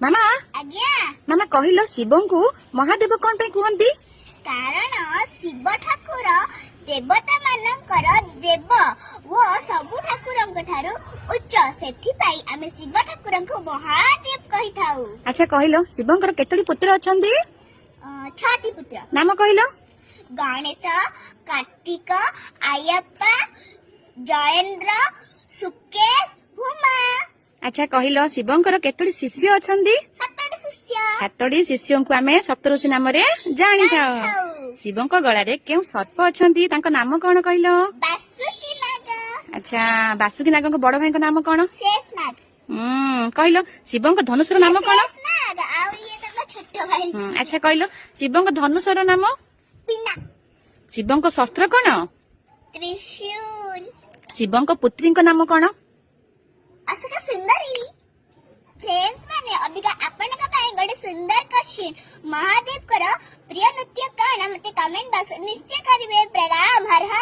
मामा आज्ञा मामा कहिलो शिवं को महादेव कौन पे कहती? कारण शिव ठाकुर देवता मानकर देव वो सबु ठाकुरंक ठारु उच्च सेथिपाई आमे शिव ठाकुरंक महादेव कहि थाउ। अच्छा कहिलो शिवंकर केतोडी पुत्र अछंती? 6टी पुत्र। नाम कहिलो? गणेश, कार्तिक, आयप्पा, जयेंद्र, सुकेश, हुमा। अच्छा कहिलो शिवंकर केतोडी शिष्य अछंती? 7टी शिष्य। 7टी शिष्यों को आमे सप्तऋषि नाम रे जानि थाउ। शिवंक गळारे केउ सर्प अछंती तांको नाम कोन कहिलो? बासुकी नाग। अच्छा बासुकी नागको बड़ भाईको नाम कोन? शेषनाग। कहिलो शिवंक धनुषर नाम कोन? शेषनाग आ ये त छोटो भाई। अच्छा कहिलो शिवंक धनुषर नाम? पिना। शिवंक शस्त्र कोन? त्रिशूल। शिवंक पुत्रीको नाम कोन? असका सुंदरी। फ्रेंड्स माने अबिका आपनका पाए गडे सुंदर क्वेश्चन महादेव कर प्रिय नृत्य कण मते कमेंट बॉक्स निश्चय करिवे। प्रणाम। हर हर